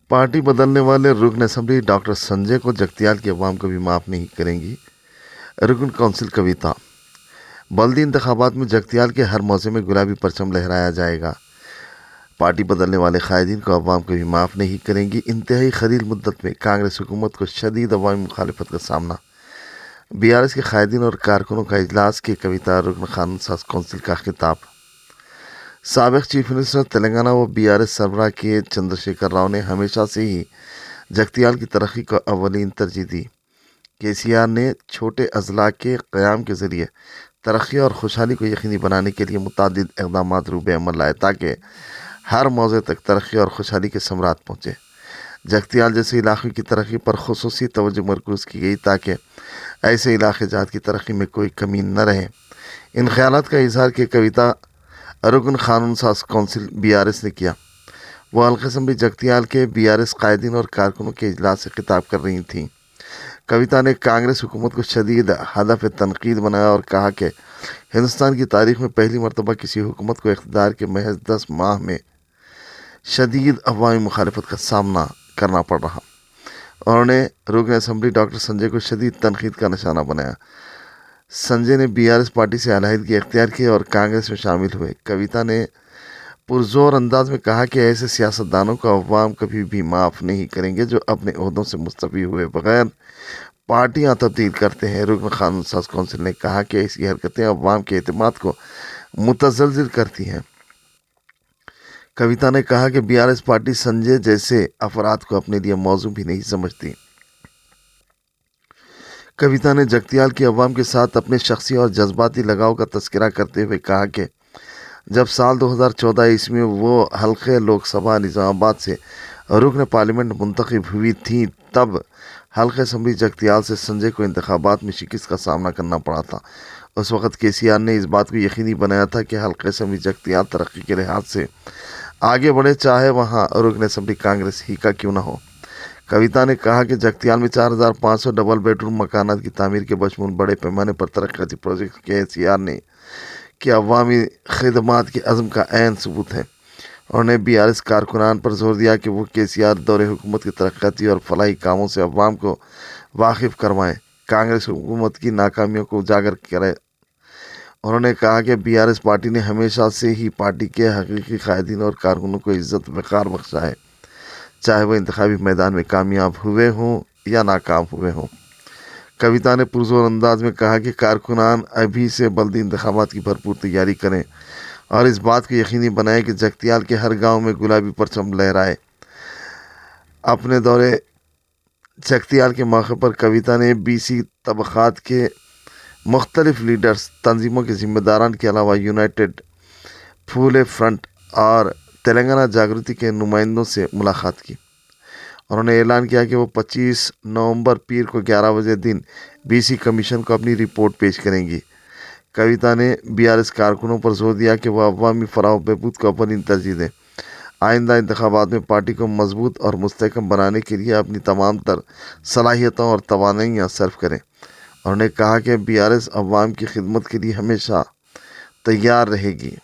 Party बदलने वाले रुकन असम्बली डॉक्टर संजय को जगतियाल की अवाम कभी माफ़ नहीं करेंगी। रुकन कौंसिल कविता। बल्दी इंतखाबात में जगतियाल के हर मौजे में गुलाबी परचम लहराया जाएगा। पार्टी बदलने वाले कायदीन को अवाम कभी माफ़ नहीं करेंगी। इंतहाई खलील मुद्दत में कांग्रेस हुकूमत को शदीद अवामी मुखालफत का सामना। BRS के कायदीन और कारकुनों का इजलास की कविता रुकन कानून साज कौंसिल का खिताब। साबिक चीफ मिनिस्टर तेलंगाना व BRS सरबराह के चंद्रशेखर राव ने हमेशा से ही जगतियाल की तरक्की को अवलीन तरजीह दी। KCR ने छोटे अजला के क़याम के ज़रिए तरक्की और खुशहाली को यकीनी बनाने के लिए मुतअद्दिद इक़दाम रूबे अमल लाए ताकि हर मौज़े तक तरक्की और खुशहाली के समरात पहुँचे। जगतियाल जैसे इलाक़े की तरक्की पर खुसूसी तवज्जो मरकूज़ की गई ताकि ऐसे इलाक़े जात की तरक्की में कोई कमी न रहे। इन ख्यालात का इजहार की कविता रुकन कानून साज कौंसिल BRS ने किया। वह हल्का असम्बली जगतियाल के BRS कायदीन और कारकुनों के इजलास से खिताब कर रही थीं। कविता ने कांग्रेस हुकूमत को शदीद हदफ तनकीद बनाया और कहा कि हिंदुस्तान की तारीख में पहली मरतबा किसी हुकूमत को इक़्तिदार के महज 10 माह में शदीद अवामी मुखालफत का सामना करना पड़ रहा। उन्होंने रुकन असम्बली डॉक्टर संजय को शदीद तनकीद का निशाना बनाया। संजय ने BRS पार्टी से अलहदगी इख्तियार की और कांग्रेस में शामिल हुए। कविता ने पुरजोर अंदाज में कहा कि ऐसे सियासतदानों को अवाम कभी भी माफ़ नहीं करेंगे जो अपने ओहदों से मुस्तफ़ी हुए बगैर पार्टियां तब्दील करते हैं। रुकन कानून साज कौंसिल ने कहा कि ऐसी हरकतें अवाम के एतमाद को मुतज़लज़िल करती हैं। कविता ने कहा कि BRS पार्टी संजय जैसे अफराद को अपने लिए मौजू भी नहीं समझती। कविता ने जगतियाल की अवाम के साथ अपने शख्सी और जज्बाती लगाव का तस्करा करते हुए कहा कि जब साल 2014 ईस्वी में वो हल्के लोकसभा निज़ामाबाद से रुकन पार्लियामेंट मुंतखब हुई थी तब हल्के असम्बली जगतियाल से संजय को इंतखाबात में शिकस्त का सामना करना पड़ा था। उस वक़्त KCR ने इस बात को यकीनी बनाया था कि हल्के असम्बली जगतियाल तरक्की के लिहाज से आगे बढ़े, चाहे वहाँ रुकन असम्बली कांग्रेस ही का क्यों न हो। कविता ने कहा कि जगतियाल में 4500 डबल बेडरूम मकानात की तामीर के बशमूल बड़े पैमाने पर तरक्याती प्रोजेक्ट KCR ने कि अवामी खिदमात के अज़्म का ऐन सबूत है। उन्होंने BRS कारकुनान पर जोर दिया कि वो KCR दौरे हुकूमत के तरक्याती और फलाही कामों से अवाम को वाकिफ़ करवाएं, कांग्रेस हुकूमत की नाकामियों को उजागर करें। उन्होंने कहा कि BRS पार्टी ने हमेशा से ही पार्टी के हकीकी कायदीन और कारकुनों को इज़्ज़त वक़ार बख्शा है, चाहे वह इंतखाबी मैदान में कामयाब हुए हों या नाकाम हुए हों। कविता ने पुरजोर अंदाज में कहा कि कारकुनान अभी से बल्दी इंतखाबात की भरपूर तैयारी करें और इस बात को यकीनी बनाएं कि जगतियाल के हर गांव में गुलाबी परचम लहराए। अपने दौरे जगतियाल के मौके पर कविता ने BC तबक़ात के मुख्तलिफ लीडर्स, तंजीमों के ज़िम्मेदारान के अलावा यूनाइटेड फूले फ्रंट और तेलंगाना जागृति के नुमाइंदों से मुलाकात की। उन्होंने ऐलान किया कि वो 25 नवंबर पीर को 11 बजे दिन BC कमीशन को अपनी रिपोर्ट पेश करेंगी। कविता ने BRS कारकुनों पर जोर दिया कि वह अवामी फलाह बहबूद को अव्वलीन तरजीह दें। आइंदा इंतखाबात में पार्टी को मजबूत और मुस्तहकम बनाने के लिए अपनी तमाम तर सलाहियतों और तवानाइयाँ सर्व करें। उन्होंने कहा कि BRS अवाम की खिदमत के लिए हमेशा तैयार रहेगी।